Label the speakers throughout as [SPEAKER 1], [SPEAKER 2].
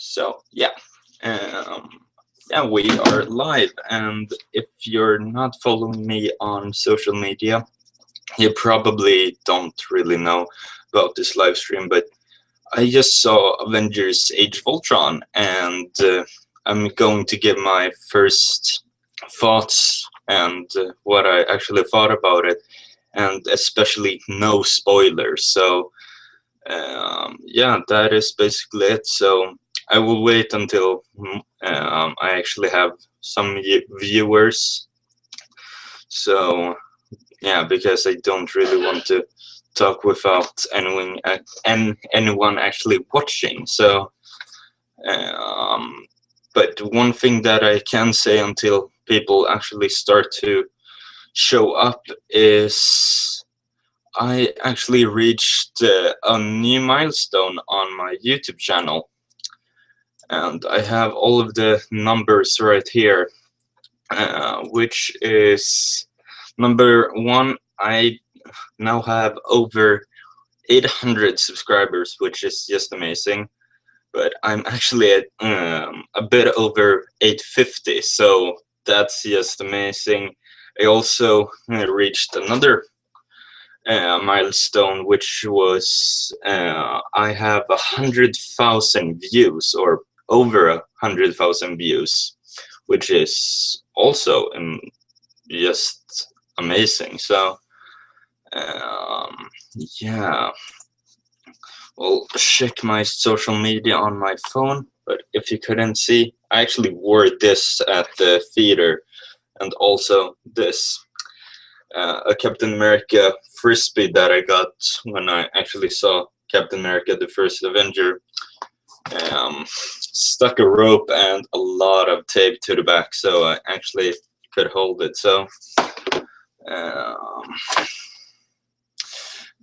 [SPEAKER 1] So yeah, we are live, and if you're not following me on social media, you probably don't really know about this live stream. But I just saw Avengers Age of Ultron, and I'm going to give my first thoughts and what I actually thought about it, and especially no spoilers. So yeah, that is basically it. So I will wait until I actually have some viewers. So yeah, because I don't really want to talk without anyone actually watching. So but one thing that I can say until people actually start to show up is I actually reached a new milestone on my YouTube channel, and I have all of the numbers right here, which is number one. I now have over 800 subscribers, which is just amazing. But I'm actually at a bit over 850, so that's just amazing. I also reached another milestone, which was I have 100,000 views, or over 100,000 views, which is also just amazing. So yeah, well, check my social media on my phone. But if you couldn't see, I actually wore this at the theater, and also this. A Captain America frisbee that I got when I actually saw Captain America: The First Avenger. Stuck a rope and a lot of tape to the back, so I actually could hold it. So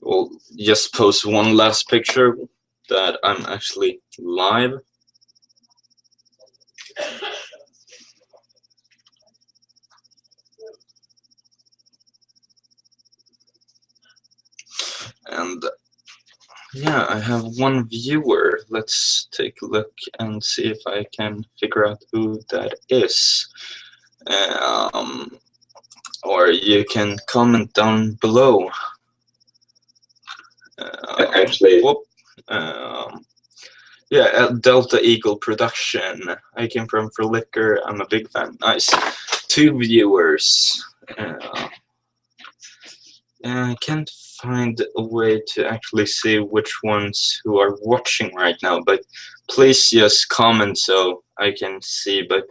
[SPEAKER 1] we'll just post one last picture that I'm actually live. And yeah, I have one viewer. Let's take a look and see if I can figure out who that is. Or you can comment down below. Actually, yeah, Delta Eagle Production. I came from Flickr. I'm a big fan. Nice. 2 viewers. I can't find a way to actually see which ones who are watching right now, but please just comment so I can see. But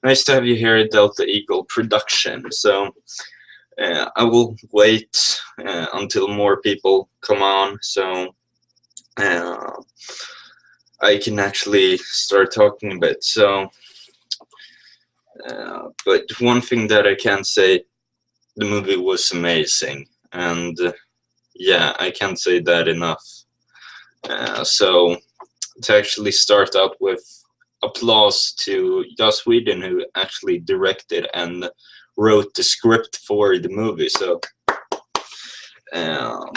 [SPEAKER 1] nice to have you here at Delta Eagle Production. So I will wait until more people come on, so I can actually start talking a bit. So but one thing that I can say, the movie was amazing, and yeah, I can't say that enough. So to actually start out with applause to Joss Whedon, who actually directed and wrote the script for the movie. So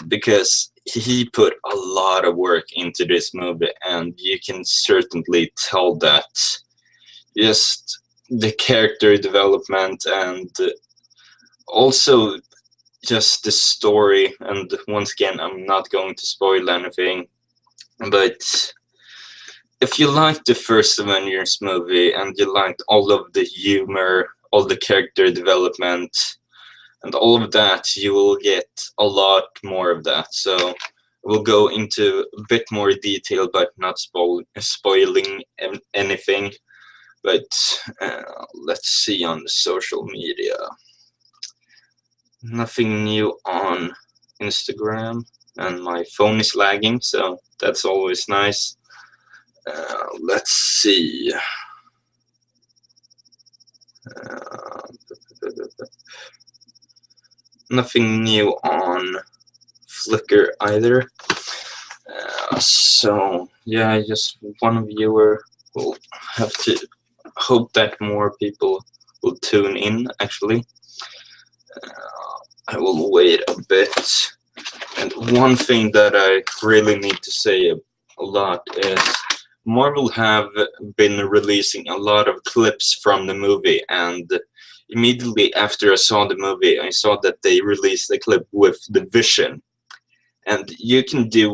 [SPEAKER 1] because he put a lot of work into this movie, and you can certainly tell that. Just the character development, and also just the story. And once again, I'm not going to spoil anything, but if you liked the first Avengers movie and you liked all of the humor, all the character development, and all of that, you will get a lot more of that. So we'll go into a bit more detail, but not spoiling anything. But let's see on the social media. Nothing new on Instagram, and my phone is lagging, so that's always nice. Let's see. Nothing new on Flickr either. So yeah, just one viewer. We'll have to hope that more people will tune in, actually. I will wait a bit. And one thing that I really need to say a lot is Marvel have been releasing a lot of clips from the movie, and immediately after I saw the movie, I saw that they released a clip with the Vision. And you can do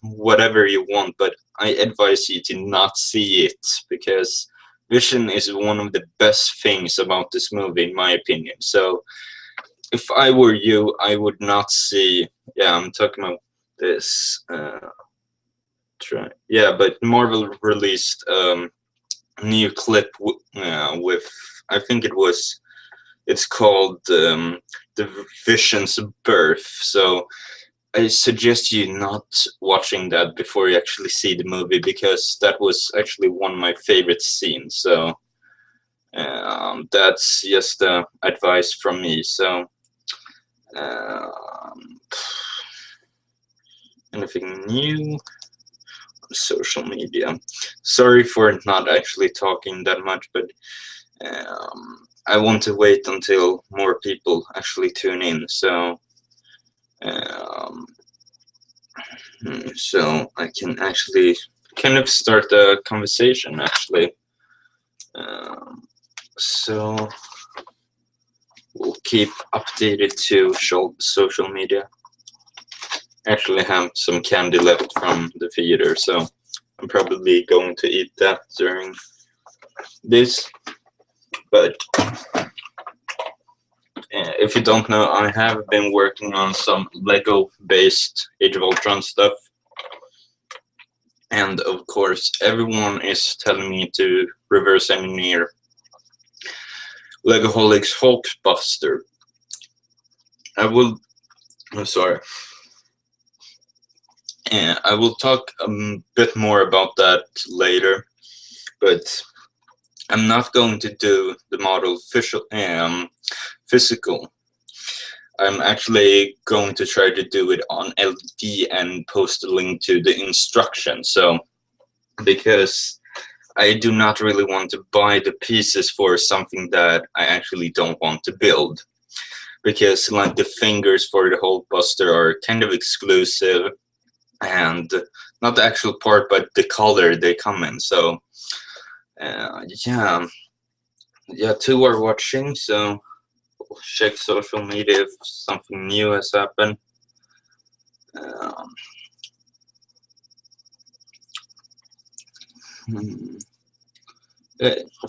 [SPEAKER 1] whatever you want, but I advise you to not see it, because Vision is one of the best things about this movie, in my opinion. So if I were you, I would not see. Yeah, I'm talking about this. Yeah, but Marvel released a new clip with, I think it's called The Vision's Birth. So I suggest you not watching that before you actually see the movie, because that was actually one of my favorite scenes. So that's just advice from me. So anything new on social media? Sorry for not actually talking that much, but I want to wait until more people actually tune in. So so I can actually kind of start a conversation, actually. So we'll keep updated to social media. Actually have some candy left from the theater, so I'm probably going to eat that during this. But if you don't know, I have been working on some Lego-based Age of Ultron stuff. And of course, everyone is telling me to reverse engineer Legoholic's Hulkbuster. I'm sorry. I will talk a bit more about that later, but I'm not going to do the model physical. I'm actually going to try to do it on LED and post a link to the instructions. So, because I do not really want to buy the pieces for something that I actually don't want to build. Because like the fingers for the Hulkbuster are kind of exclusive, and not the actual part, but the color they come in. So yeah, two are watching, so we'll check social media if something new has happened.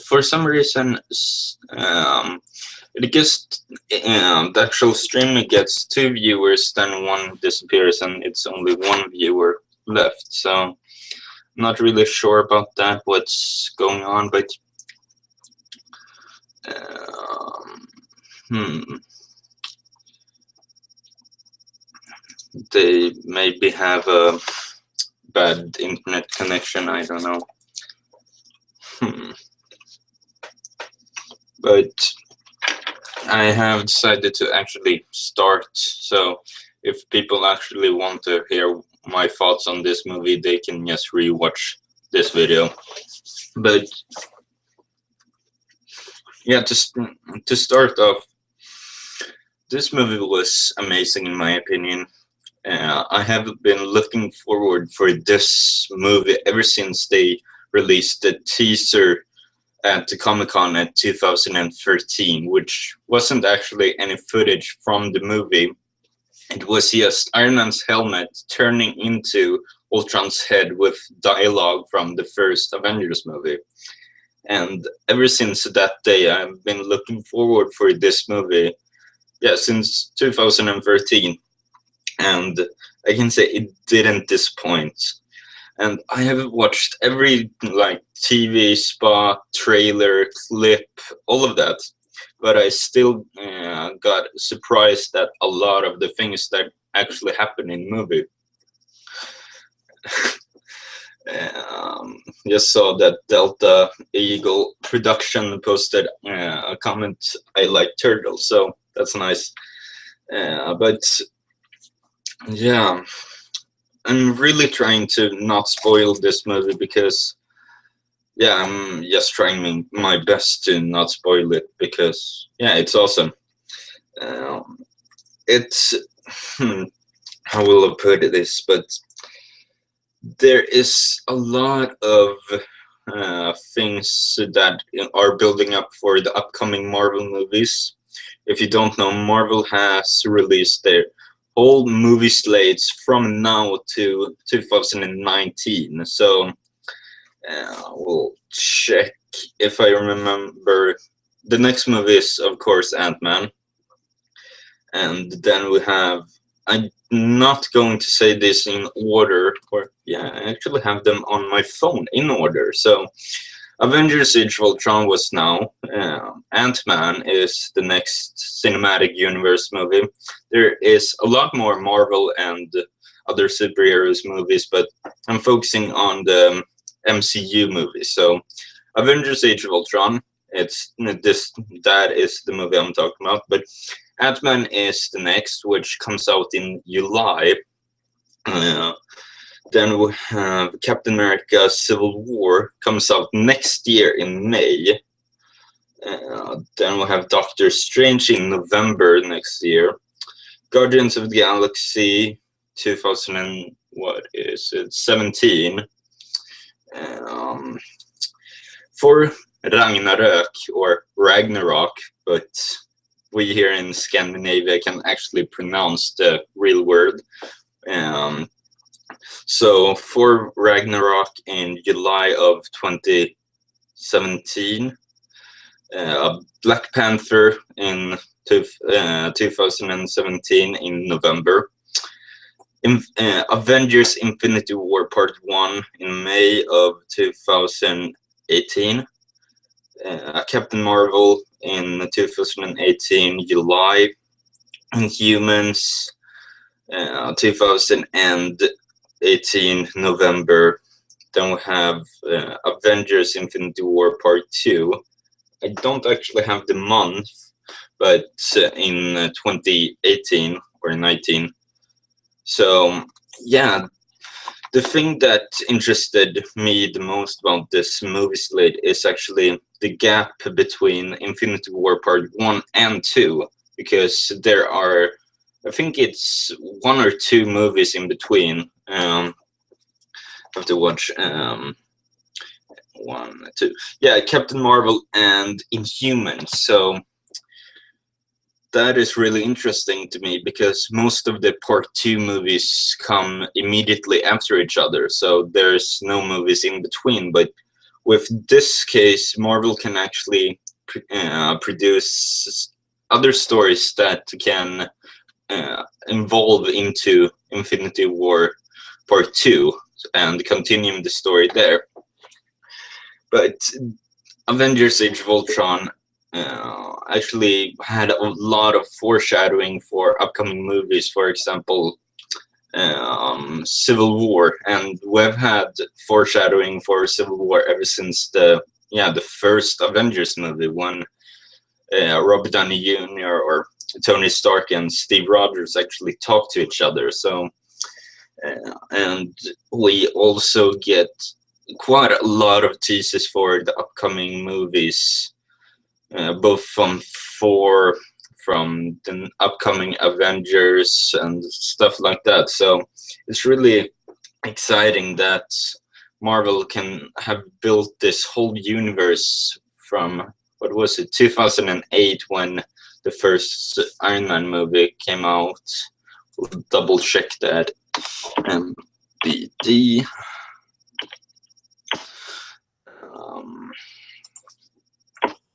[SPEAKER 1] For some reason, it gets the actual stream gets 2 viewers, then one disappears, and it's only 1 viewer left. So I'm not really sure about that, what's going on, but they maybe have a bad internet connection, I don't know. But I have decided to actually start, so if people actually want to hear my thoughts on this movie, they can just rewatch this video. But yeah, to start off, this movie was amazing in my opinion. I have been looking forward for this movie ever since they released the teaser at the Comic-Con at 2013, which wasn't actually any footage from the movie. It was just Iron Man's helmet turning into Ultron's head with dialogue from the first Avengers movie. And ever since that day, I've been looking forward for this movie, since 2013. And I can say it didn't disappoint. And I have watched every TV spot, trailer, clip, all of that, but I still got surprised at a lot of the things that actually happened in the movie. Just saw that Delta Eagle Production posted a comment, "I like turtles," so that's nice. But yeah, I'm really trying to not spoil this movie, because I'm just trying my best to not spoil it, because it's awesome. It's how will I put this, but there is a lot of things that are building up for the upcoming Marvel movies. If you don't know, Marvel has released their whole movie slates from now to 2019. So we'll check if I remember. The next movie is, of course, Ant-Man. And then we have, I'm not going to say this in order, or yeah, I actually have them on my phone in order. So Avengers Age of Ultron was now. Ant-Man is the next cinematic universe movie. There is a lot more Marvel and other superheroes movies, but I'm focusing on the MCU movies. So Avengers Age of Ultron, that is the movie I'm talking about. But Ant-Man is the next, which comes out in July. Uh, then we have Captain America Civil War, comes out next year in May. Then we have Doctor Strange in November next year. Guardians of the Galaxy 2017. For Ragnarök, or Ragnarok, but we here in Scandinavia can actually pronounce the real word. So for Ragnarok in July of 2017, Black Panther in 2017 in November, Avengers Infinity War Part 1 in May of 2018, Captain Marvel in 2018 July, Inhumans 2018 November. Then we have Avengers Infinity War Part 2. I don't actually have the month, but in 2018 or 19. So yeah, the thing that interested me the most about this movie slate is actually the gap between Infinity War Part 1 and 2, because there are, I think it's 1 or 2 movies in between. I have to watch 1, 2. Yeah, Captain Marvel and Inhumans. So that is really interesting to me, because most of the Part 2 movies come immediately after each other, so there's no movies in between. But with this case, Marvel can actually produce other stories that can involve into Infinity War Part 2 and continuing the story there. But Avengers Age of Ultron actually had a lot of foreshadowing for upcoming movies. For example, Civil War, and we've had foreshadowing for Civil War ever since the first Avengers movie, when Robert Downey Jr. or Tony Stark and Steve Rogers actually talk to each other. So and we also get quite a lot of teases for the upcoming movies, both from the upcoming Avengers and stuff like that. So it's really exciting that Marvel can have built this whole universe from, what was it, 2008, when the first Iron Man movie came out. We'll double check that. BD.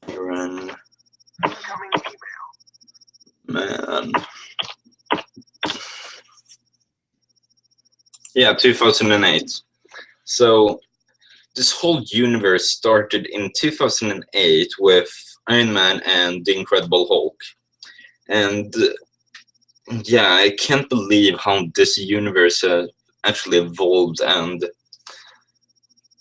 [SPEAKER 1] Iron Man. Yeah, 2008. So this whole universe started in 2008 with Iron Man and the Incredible Hulk. And yeah, I can't believe how this universe has actually evolved, and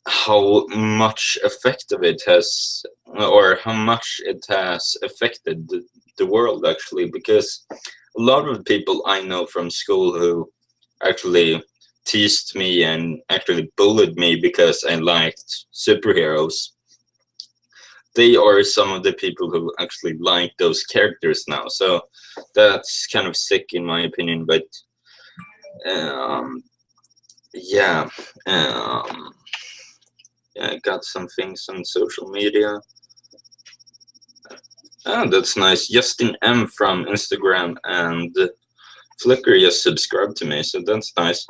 [SPEAKER 1] how much effective it has, or how much it has affected the world, actually. Because a lot of the people I know from school who actually teased me and actually bullied me because I liked superheroes, they are some of the people who actually like those characters now. So that's kind of sick in my opinion. But yeah, um, yeah, I got some things on social media. Oh, that's nice. Justin M from Instagram and Flickr just subscribed to me, so that's nice.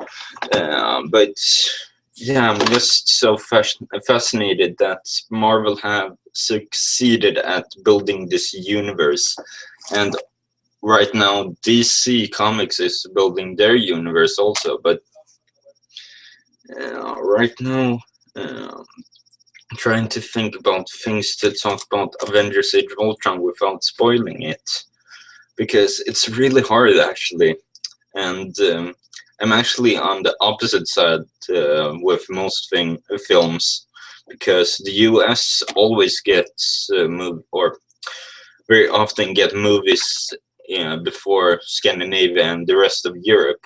[SPEAKER 1] But yeah, I'm just so fascinated that Marvel have succeeded at building this universe, and right now DC Comics is building their universe also. But right now, uh, I'm trying to think about things to talk about Avengers Age of Ultron without spoiling it, because it's really hard actually. And I'm actually on the opposite side with most films, because the US always gets or very often get movies before Scandinavia and the rest of Europe.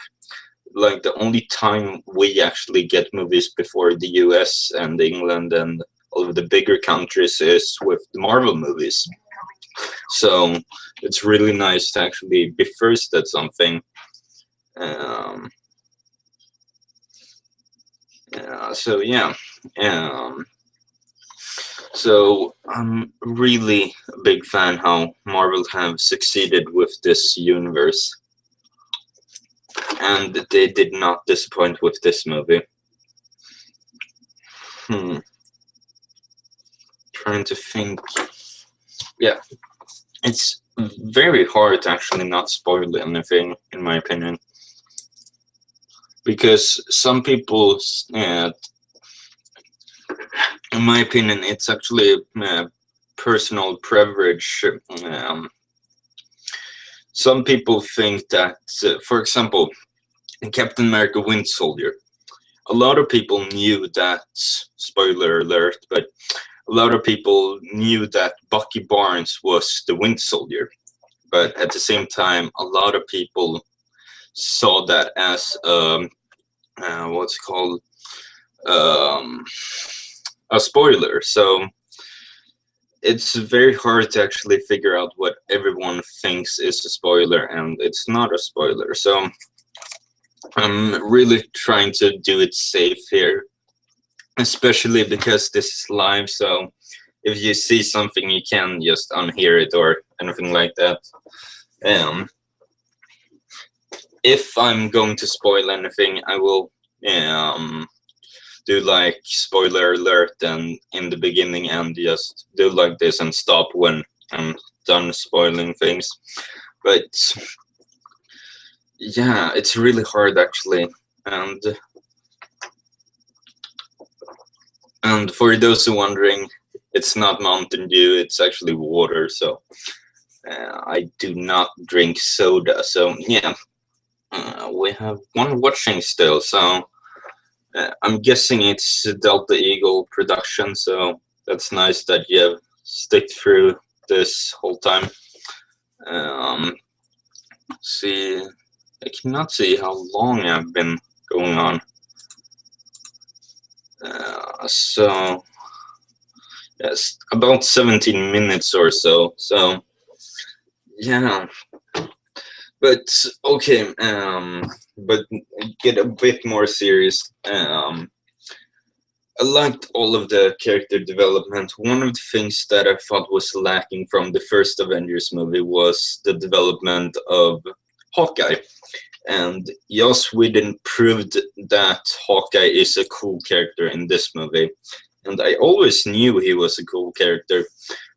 [SPEAKER 1] Like the only time we actually get movies before the US and England and all of the bigger countries is with the Marvel movies. So it's really nice to actually be first at something. Um, so yeah, um, so I'm really a big fan how Marvel have succeeded with this universe, and they did not disappoint with this movie. Hmm, trying to think. Yeah, it's very hard to actually not spoil anything, in my opinion, because some people, in my opinion, it's actually personal privilege. Um, some people think that, for example, in Captain America Winter Soldier, a lot of people knew that, spoiler alert, but a lot of people knew that Bucky Barnes was the Winter Soldier. But at the same time, a lot of people saw that as, what's it called, um, a spoiler. So it's very hard to actually figure out what everyone thinks is a spoiler and it's not a spoiler. So I'm really trying to do it safe here, especially because this is live. So if you see something, you can just unhear it or anything like that. Um, if I'm going to spoil anything, I will do like spoiler alert and in the beginning, and just do like this and stop when I'm done spoiling things. But yeah, it's really hard actually, and for those who are wondering, it's not Mountain Dew, it's actually water. So I do not drink soda. So yeah, we have one watching still. So I'm guessing it's Delta Eagle production. So that's nice that you have stick through this whole time. Um, see, I cannot see how long I've been going on. So yes, about 17 minutes or so. So yeah, but okay. But get a bit more serious. I liked all of the character development. One of the things that I thought was lacking from the first Avengers movie was the development of Hawkeye. And Joss Whedon proved that Hawkeye is a cool character in this movie. And I always knew he was a cool character,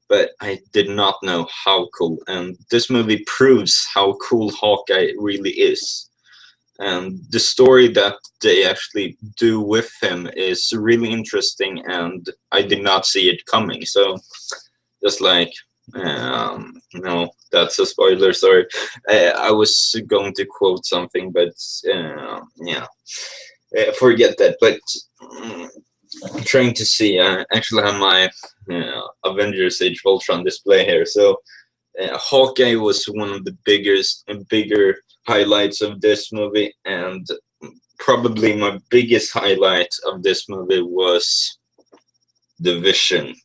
[SPEAKER 1] but I did not know how cool. And this movie proves how cool Hawkeye really is. And the story that they actually do with him is really interesting, and I did not see it coming. So, just like, no, that's a spoiler. Sorry, I was going to quote something, but yeah, forget that. But I'm trying to see. I actually have my Avengers Age of Ultron display here. So Hawkeye was one of the bigger highlights of this movie, and probably my biggest highlight of this movie was the Vision.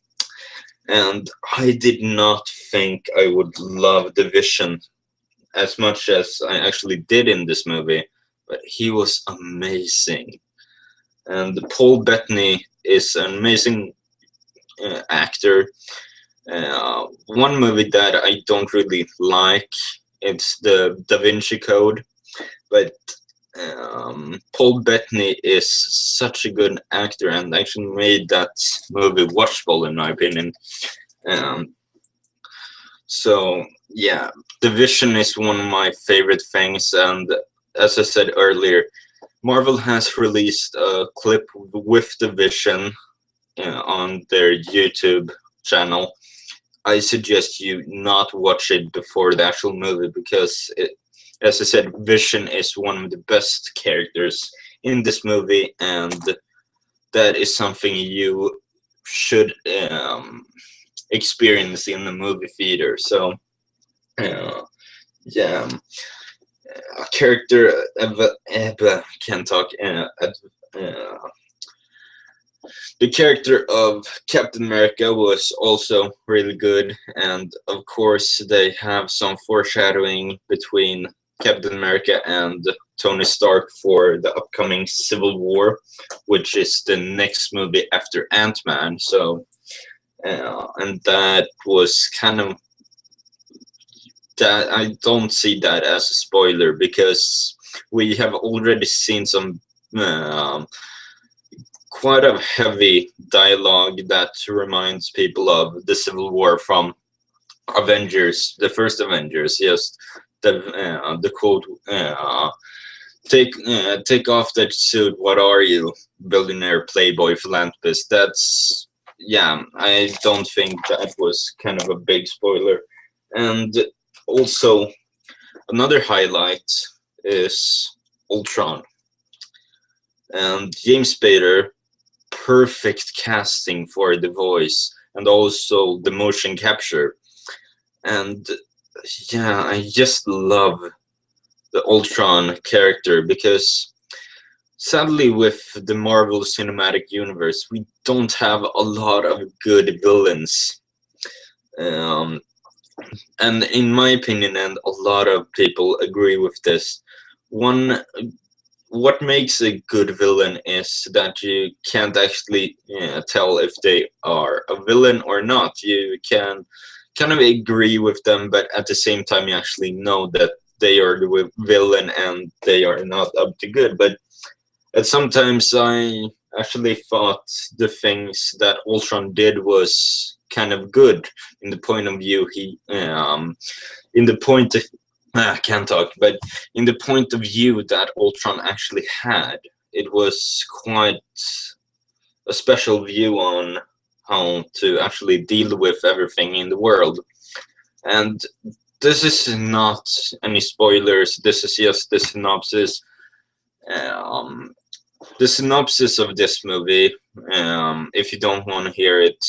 [SPEAKER 1] And I did not think I would love the Vision as much as I actually did in this movie, but he was amazing. And Paul Bettany is an amazing actor. One movie that I don't really like, it's the Da Vinci Code, but Paul Bettany is such a good actor and actually made that movie watchable in my opinion. Um, so yeah, The Vision is one of my favorite things, and as I said earlier, Marvel has released a clip with The Vision on their YouTube channel. I suggest you not watch it before the actual movie because, as I said, Vision is one of the best characters in this movie, and that is something you should experience in the movie theater. So, yeah, a character can't talk. The character of Captain America was also really good, and of course they have some foreshadowing between Captain America and Tony Stark for the upcoming Civil War, which is the next movie after Ant-Man. So, and that was kind of that. I don't see that as a spoiler because we have already seen some quite a heavy dialogue that reminds people of the Civil War from Avengers, the first Avengers. Yes, the quote, take off that suit. What are you, billionaire, playboy, philanthropist? That's yeah. I don't think that was kind of a big spoiler. And also another highlight is Ultron and James Spader. Perfect casting for the voice and also the motion capture. And yeah, I just love the Ultron character because sadly with the Marvel Cinematic Universe we don't have a lot of good villains. Um, and in my opinion, and a lot of people agree with this, one what makes a good villain is that you can't actually tell if they are a villain or not. You can kind of agree with them, but at the same time, you actually know that they are the villain and they are not up to good. But at sometimes, I actually thought the things that Ultron did was kind of good in the point of view in the point I can't talk, but in the point of view that Ultron actually had, it was quite a special view on how to actually deal with everything in the world. And this is not any spoilers, this is just the synopsis. Um, the synopsis of this movie, if you don't want to hear it,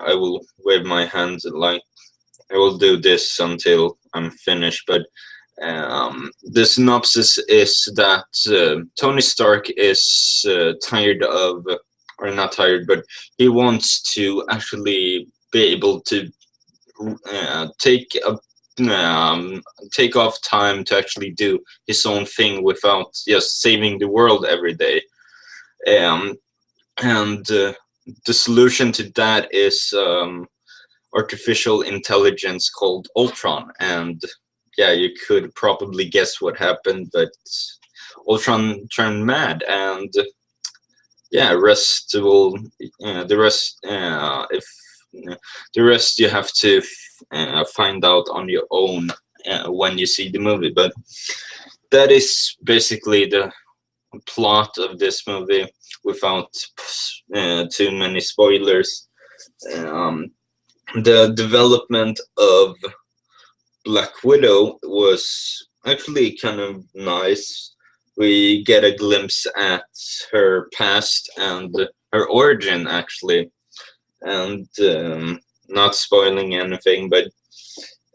[SPEAKER 1] I will wave my hand like I will do this until I'm finished, but the synopsis is that Tony Stark is tired of, or not tired, but he wants to actually be able to take off time to actually do his own thing without just saving the world every day. Um, and the solution to that is artificial intelligence called Ultron, and yeah, you could probably guess what happened, but Ultron turned mad, and yeah, rest will the rest if the rest you have to find out on your own when you see the movie. But that is basically the plot of this movie without too many spoilers. Um, the development of Black Widow was actually kind of nice. We get a glimpse at her past and her origin, actually, and not spoiling anything, but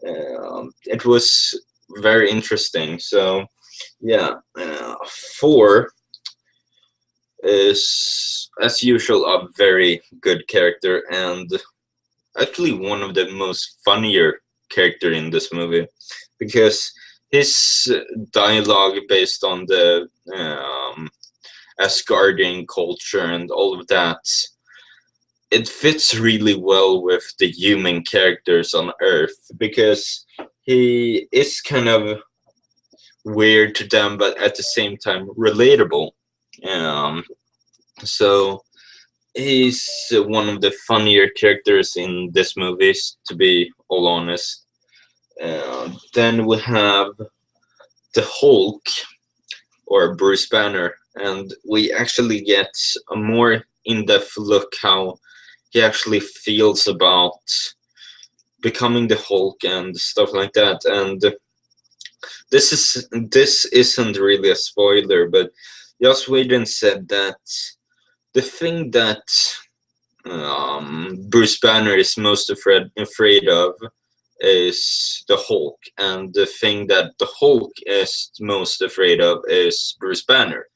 [SPEAKER 1] it was very interesting. So, yeah, 4 is, as usual, a very good character and actually one of the most funnier character in this movie because his dialogue based on the Asgardian culture and all of that, it fits really well with the human characters on Earth because he is kind of weird to them, but at the same time relatable. Um, so he's one of the funnier characters in this movie, to be all honest. Then we have the Hulk, or Bruce Banner, and we actually get a more in-depth look how he actually feels about becoming the Hulk and stuff like that. And this isn't really a spoiler, but Joss Whedon said that the thing that Bruce Banner is most afraid of is the Hulk, and the thing that the Hulk is most afraid of is Bruce Banner.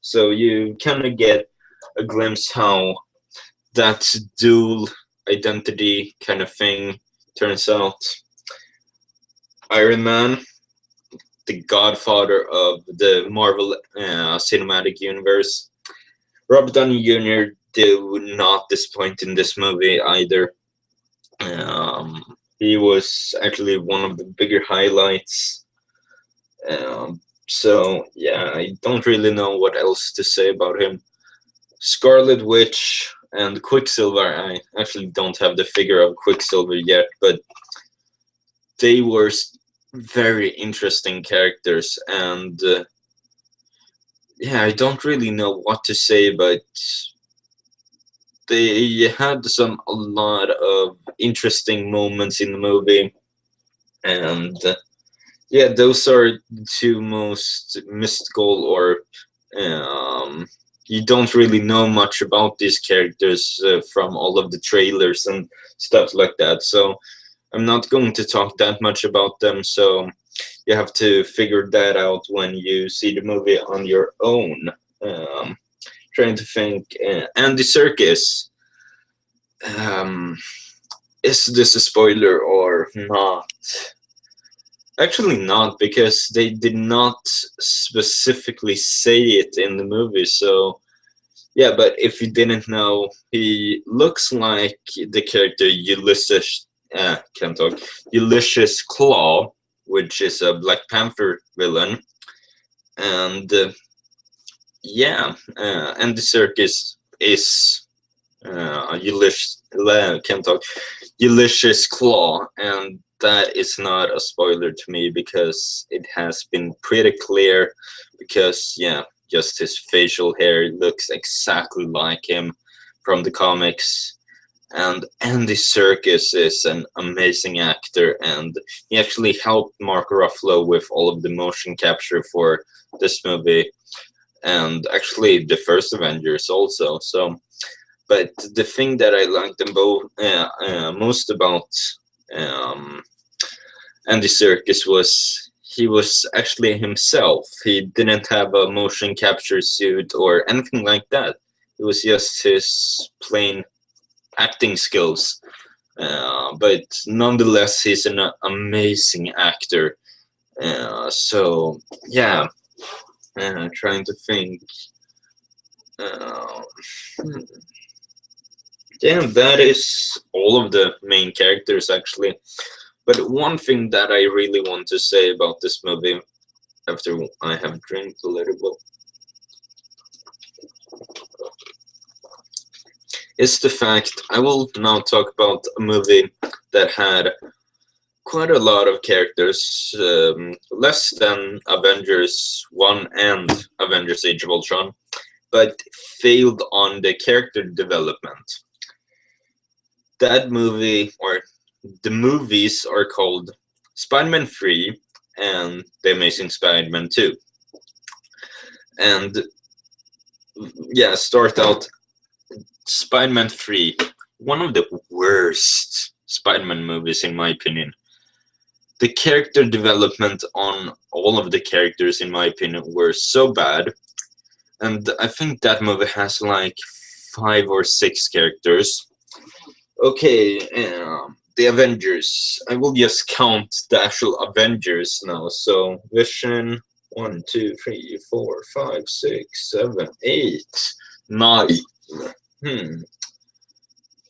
[SPEAKER 1] So you kind of get a glimpse how that dual identity kind of thing turns out. Iron Man, the godfather of the Marvel Cinematic Universe. Robert Downey Jr. did not disappoint in this movie either. He was actually one of the bigger highlights. So yeah, I don't really know what else to say about him. Scarlet Witch and Quicksilver. I actually don't have the figure of Quicksilver yet, but they were very interesting characters, and yeah, I don't really know what to say, but they had a lot of interesting moments in the movie, and yeah, those are the two most mystical, or you don't really know much about these characters from all of the trailers and stuff like that. So I'm not going to talk that much about them. So you have to figure that out when you see the movie on your own. Trying to think. Andy Serkis. Is this a spoiler or not? Actually not, because they did not specifically say it in the movie. So yeah, but if you didn't know, he looks like the character Ulysses. Can't talk. Ulysses Claw, which is a Black Panther villain, and yeah, Andy Serkis is Ulysses. Can't talk. Ulysses Claw, and that is not a spoiler to me because it has been pretty clear. Because yeah, just his facial hair looks exactly like him from the comics. And Andy Serkis is an amazing actor, and he actually helped Mark Ruffalo with all of the motion capture for this movie, and actually the first Avengers also. So, but the thing that I liked them both most about um, Andy Serkis was he was actually himself. He didn't have a motion capture suit or anything like that. It was just his plain acting skills. But nonetheless, he's an amazing actor. So yeah, trying to think. Uh, hmm. Yeah, that is all of the main characters actually. But one thing that I really want to say about this movie, after I have drank a little bit, is the fact I will now talk about a movie that had quite a lot of characters, less than Avengers 1 and Avengers Age of Ultron, but failed on the character development. That movie, or the movies, are called Spider-Man 3 and The Amazing Spider-Man 2. And yeah, start out Spider-Man 3, one of the worst Spider-Man movies in my opinion. The character development on all of the characters, in my opinion, were so bad. And I think that movie has like 5 or 6 characters. Okay, the Avengers. I will just count the actual Avengers now. So Vision, 1, 2, 3, 4, 5, 6, 7, 8, 9.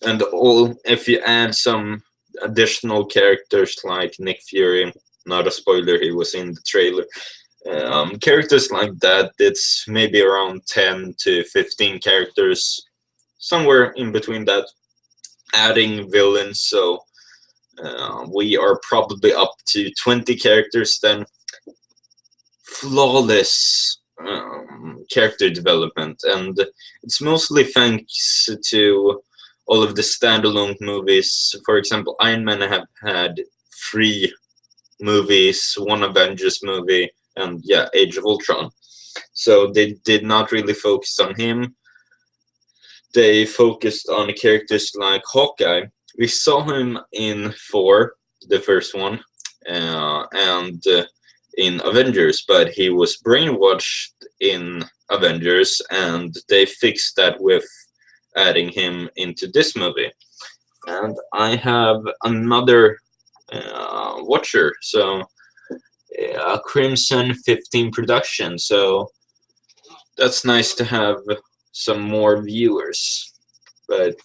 [SPEAKER 1] And all, if you add some additional characters like Nick Fury, not a spoiler, he was in the trailer. Characters like that, it's maybe around 10 to 15 characters, somewhere in between that, adding villains. So we are probably up to 20 characters then. Flawless character development, and it's mostly thanks to all of the standalone movies. For example, Iron Man have had 3 movies, 1 Avengers movie, and yeah, Age of Ultron. So they did not really focus on him. They focused on characters like Hawkeye. We saw him in Thor, the first one, and in Avengers, but he was brainwashed in Avengers, and they fixed that with adding him into this movie. And I have another watcher, so Crimson 15 production, so that's nice to have some more viewers. But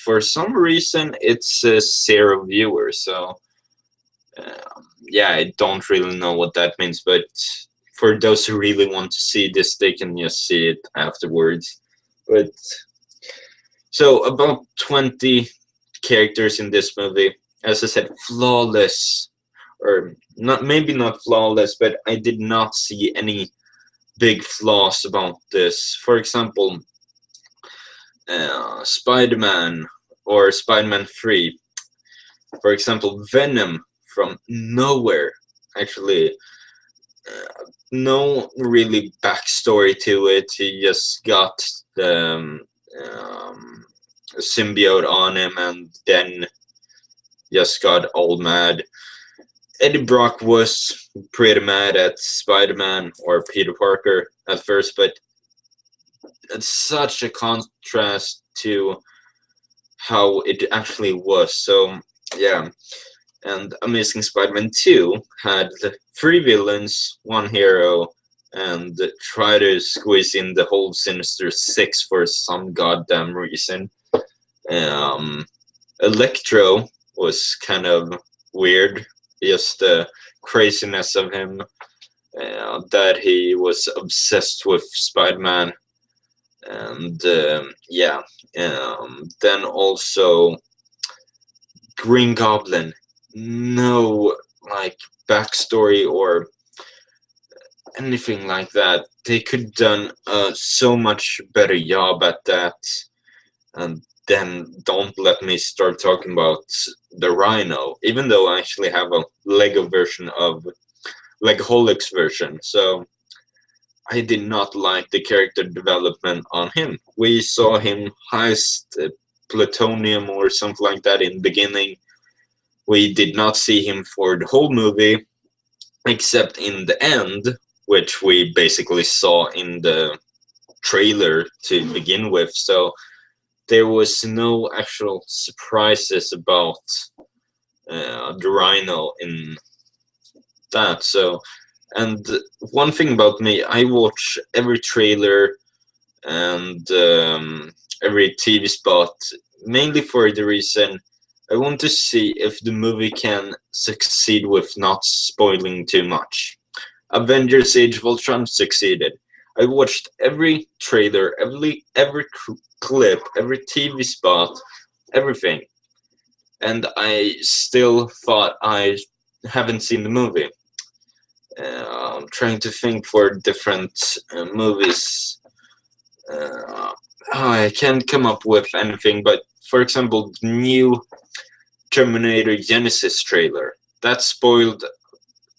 [SPEAKER 1] for some reason, it's 0 viewers, so yeah, I don't really know what that means, but for those who really want to see this, they can just see it afterwards. But so about 20 characters in this movie, as I said, flawless, or not, maybe not flawless, but I did not see any big flaws about this. For example, Spider-Man or Spider-Man 3. For example, Venom from nowhere. Actually, no really backstory to it. He just got the symbiote on him and then just got all mad. Eddie Brock was pretty mad at Spider-Man or Peter Parker at first, but it's such a contrast to how it actually was. So yeah, and Amazing Spider-Man 2 had 3 villains, 1 hero, and tried to squeeze in the whole Sinister Six for some goddamn reason. Electro was kind of weird, just the craziness of him, that he was obsessed with Spider-Man. And yeah, then also Green Goblin, no like backstory or anything like that. They could done so much better job at that. And then don't let me start talking about the Rhino, even though I actually have a Lego version of Legaholics version. So I did not like the character development on him. We saw him heist plutonium or something like that in the beginning. We did not see him for the whole movie, except in the end, which we basically saw in the trailer to begin with. So there was no actual surprises about the Rhino in that. So, and one thing about me, I watch every trailer and every TV spot mainly for the reason I want to see if the movie can succeed with not spoiling too much. Avengers Age of Ultron succeeded. I watched every trailer, every clip, every TV spot, everything, and I still thought I haven't seen the movie. I'm trying to think for different movies. I can't come up with anything, but for example, the new Terminator Genesis trailer that spoiled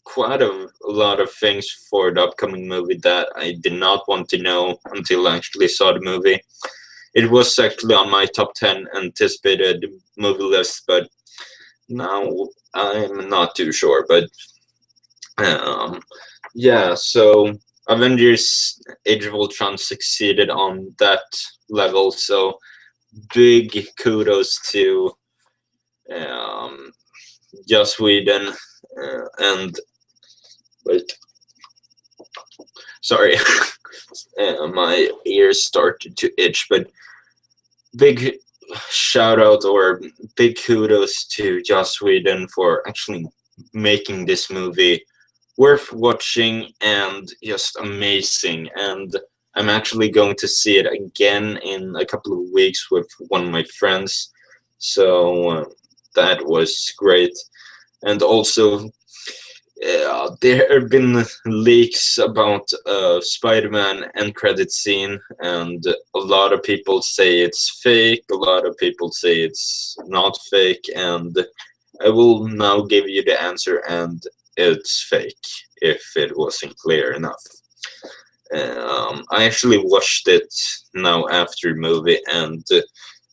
[SPEAKER 1] quite a lot of things for the upcoming movie that I did not want to know until I actually saw the movie. It was actually on my top 10 anticipated movie list, but now I'm not too sure. But yeah, so Avengers Age of Ultron succeeded on that level, so big kudos to Joss Whedon and wait. Sorry, my ears started to itch, but big shout out or big kudos to Joss Whedon for actually making this movie worth watching and just amazing. And I'm actually going to see it again in a couple of weeks with one of my friends. So that was great. And also, there have been leaks about Spider-Man end credit scene, and a lot of people say it's fake. A lot of people say it's not fake, and I will now give you the answer, and it's fake if it wasn't clear enough. I actually watched it now after movie, and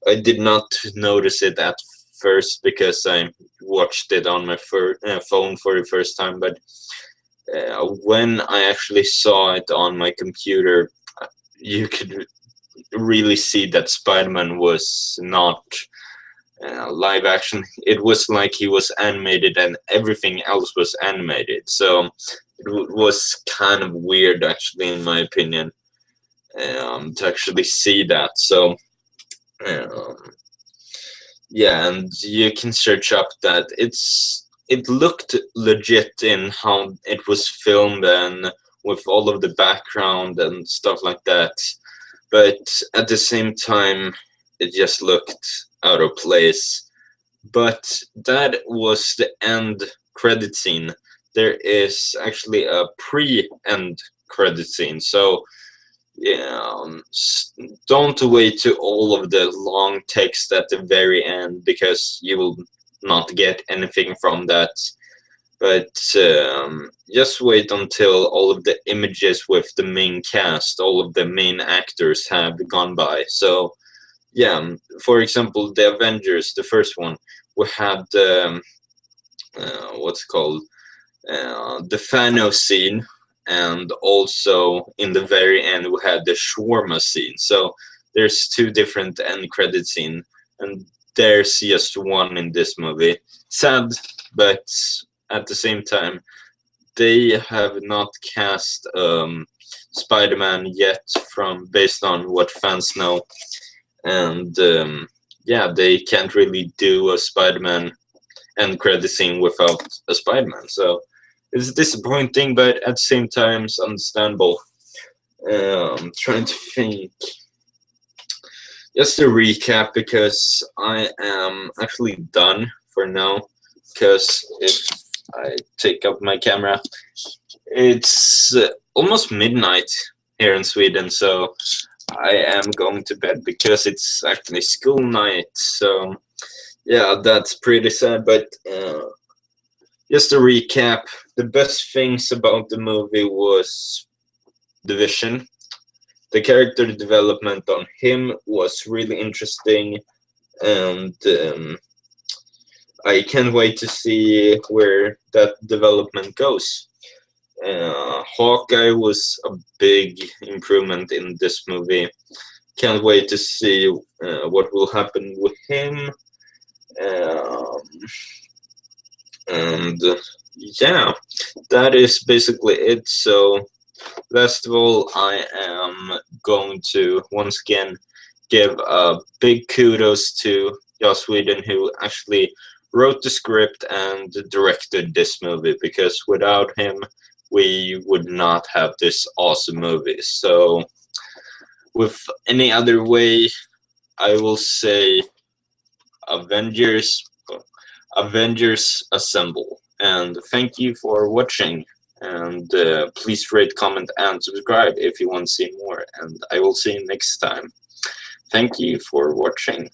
[SPEAKER 1] I did not notice it at first because I watched it on my phone for the first time. But when I actually saw it on my computer, you could really see that Spider-Man was not live action. It was like he was animated and everything else was animated. So it was kind of weird, actually, in my opinion, to actually see that. So um, yeah, and you can search up that it looked legit in how it was filmed and with all of the background and stuff like that. But at the same time, it just looked out of place. But that was the end credit scene. There is actually a pre-end credit scene. So yeah, don't wait to all of the long text at the very end because you will not get anything from that. But just wait until all of the images with the main cast, all of the main actors have gone by. So yeah, for example, the Avengers, the first one, we had what's it called the Thanos scene, and also in the very end we had the shawarma scene. So there's two different end credit scene, and there's just one in this movie. Sad, but at the same time, they have not cast Spider-Man yet, from based on what fans know, and yeah, they can't really do a Spider-Man end credit scene without a Spider-Man. So it's disappointing, but at the same time, it's understandable. I'm trying to think. Just to recap, because I am actually done for now. Because if I take up my camera, it's almost midnight here in Sweden, so I am going to bed because it's actually school night. So yeah, that's pretty sad. But just to recap, the best things about the movie was the Vision. The character development on him was really interesting, and I can't wait to see where that development goes. Hawkeye was a big improvement in this movie. Can't wait to see what will happen with him. And yeah, that is basically it. So last of all, I am going to once again give a big kudos to Joss Whedon, who actually wrote the script and directed this movie, because without him we would not have this awesome movie. So with any other way, I will say Avengers Assemble. And thank you for watching. And please rate, comment, and subscribe if you want to see more. And I will see you next time. Thank you for watching.